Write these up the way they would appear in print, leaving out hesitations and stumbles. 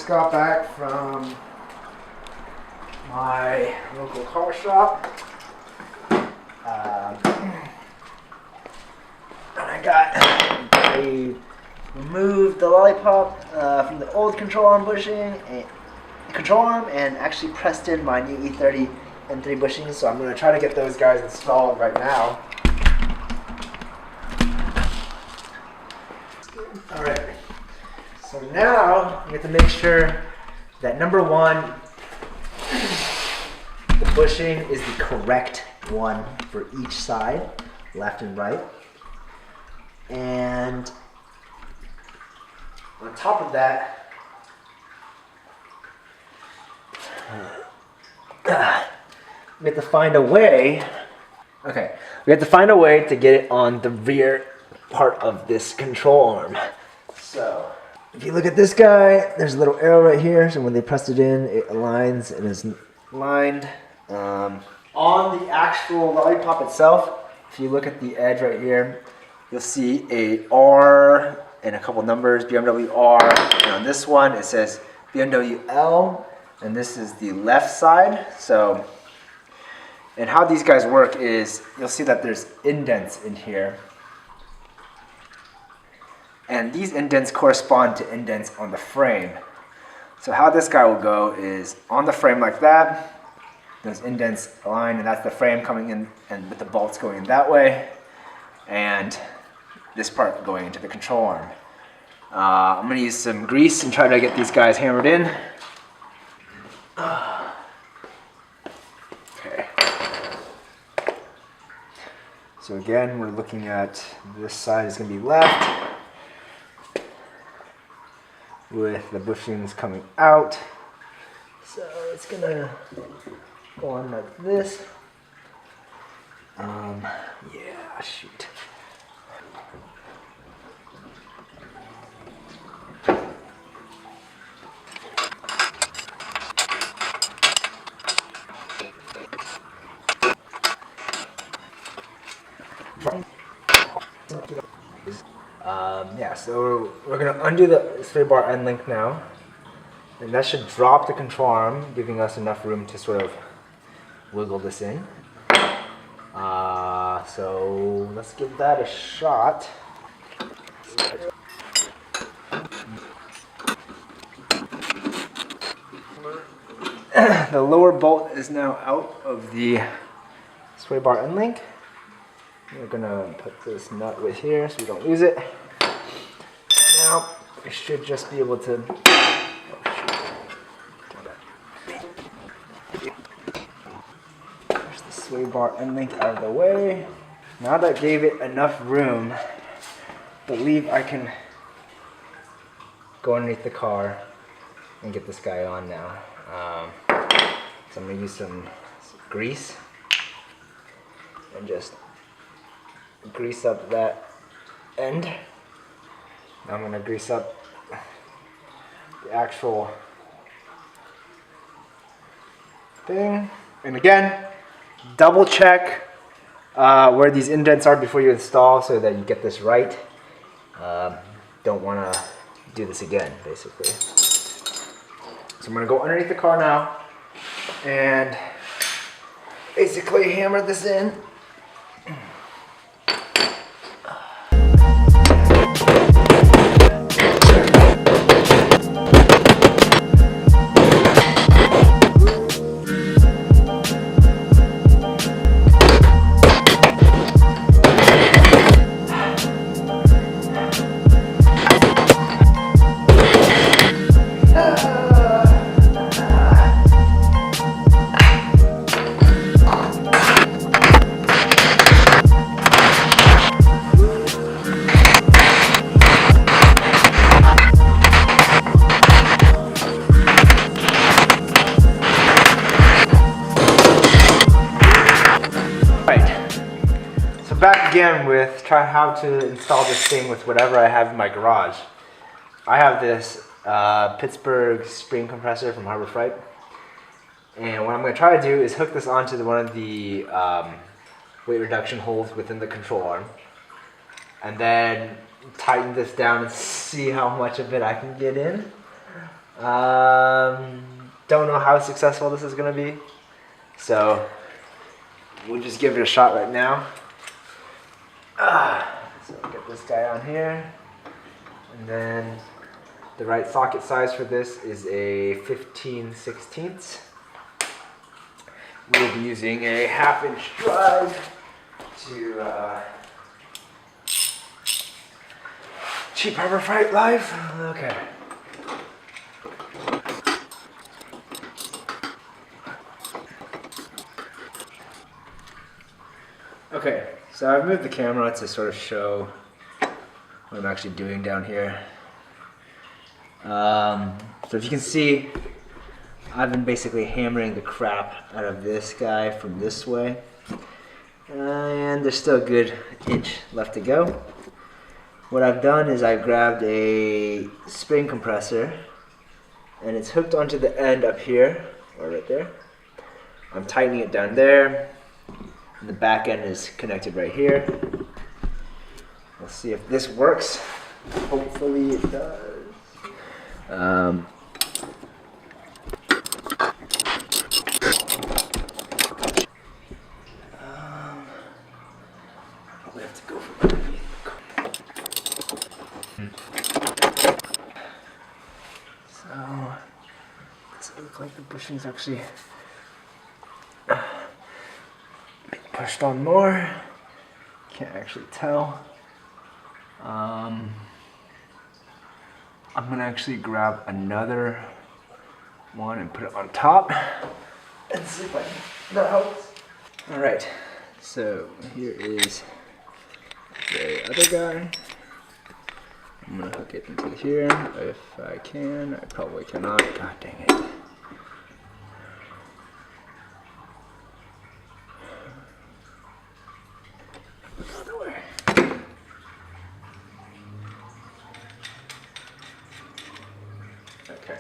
got back from my local car shop. I removed the lollipop from the old control arm bushing and actually pressed in my new E30 M3 bushings. So I'm going to try to get those guys installed right now. All right. So now we have to make sure that number one, the bushing is the correct one for each side, left and right. And on top of that, we have to find a way. Okay, we have to find a way to get it on the rear part of this control arm. So if you look at this guy, there's a little arrow right here. So when they pressed it in, it aligns and is lined. On the actual lollipop itself, if you look at the edge right here, you'll see a R and a couple numbers, BMW R. And on this one, it says BMW L, and this is the left side. So, and how these guys work is, you'll see that there's indents in here. And these indents correspond to indents on the frame. So how this guy will go is on the frame like that, those indents align, and that's the frame coming in, and with the bolts going in that way, and this part going into the control arm. I'm going to use some grease and try to get these guys hammered in. Okay. So again, we're looking at this side is going to be left, with the bushings coming out. So it's going to go on like this. Yeah, shoot. Yeah, so we're going to undo the sway bar end link now, and that should drop the control arm, giving us enough room to sort of wiggle this in. So let's give that a shot. The lower bolt is now out of the sway bar end link. We're gonna put this nut right here so we don't lose it. Now we should just be able to. There's the sway bar end link out of the way. Now that gave it enough room, I believe I can go underneath the car and get this guy on now. So I'm gonna use some grease and just grease up that end. Now I'm gonna grease up the actual thing. And again, double check where these indents are before you install so that you get this right. Don't wanna do this again, basically. So I'm gonna go underneath the car now and basically hammer this in. Back again with try how to install this thing with whatever I have in my garage. I have this Pittsburgh spring compressor from Harbor Freight, and what I'm going to try to do is hook this onto one of the weight reduction holes within the control arm, and then tighten this down and see how much of it I can get in. Don't know how successful this is gonna be, so we'll just give it a shot right now. So get this guy on here, and then the right socket size for this is a 15/16. We'll be using a 1/2-inch drive to cheap Harbor Freight life. Okay. Okay, so I've moved the camera to sort of show what I'm actually doing down here. So if you can see, I've been basically hammering the crap out of this guy from this way. And there's still a good inch left to go. What I've done is I've grabbed a spring compressor and it's hooked onto the end up here, or right there. I'm tightening it down there. And the back end is connected right here. Let's see if this works. Hopefully it does. Probably have to go for underneath. So, does it look like the bushings actually being pushed on more? Can't actually tell. I'm gonna actually grab another one and put it on top and see if that helps. All right, so here is the other guy. I'm gonna hook it into here if I can. I probably cannot. God dang it. Okay,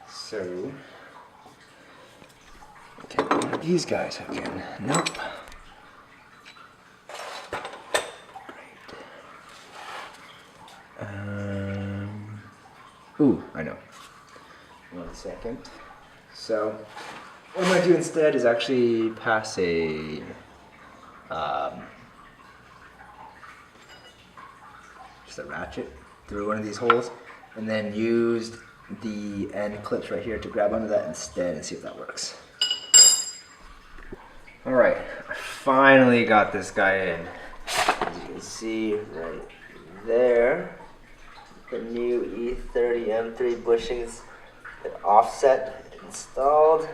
so okay, one of these guys hook in. Nope. Great. Ooh, I know. 1 second. So what I'm gonna do instead is actually pass a just a ratchet through one of these holes, and then use the end clips right here to grab onto that instead and see if that works. All right, I finally got this guy in. As you can see right there, the new E30 M3 bushings with offset installed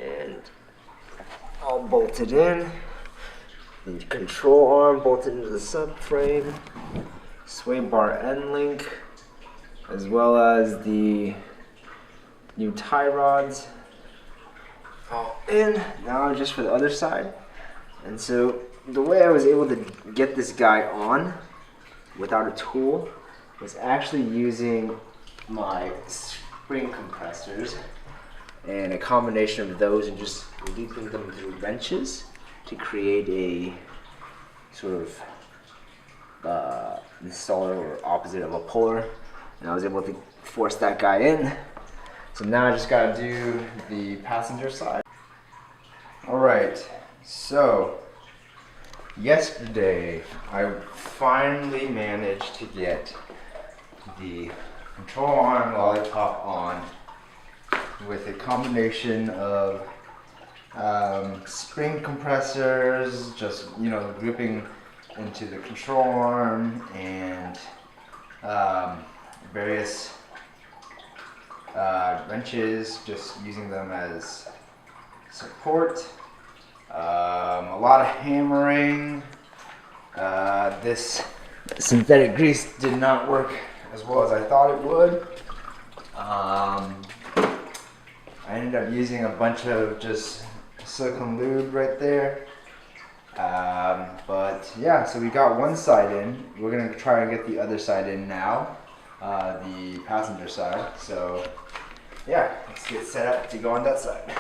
and all bolted in. The control arm bolted into the subframe, sway bar end link, as well as the new tie rods all in. Now just for the other side. And so the way I was able to get this guy on without a tool was actually using my spring compressors and a combination of those and just looping them through wrenches to create a sort of installer or opposite of a puller. And I was able to force that guy in. So now I just gotta do the passenger side. All right, so yesterday I finally managed to get the control arm lollipop on with a combination of spring compressors, just gripping into the control arm, and various wrenches, just using them as support. A lot of hammering. This synthetic grease did not work as well as I thought it would. I ended up using a bunch of just silicone lube right there. But yeah, so we got one side in. We're gonna try and get the other side in now, the passenger side. So yeah, let's get set up to go on that side.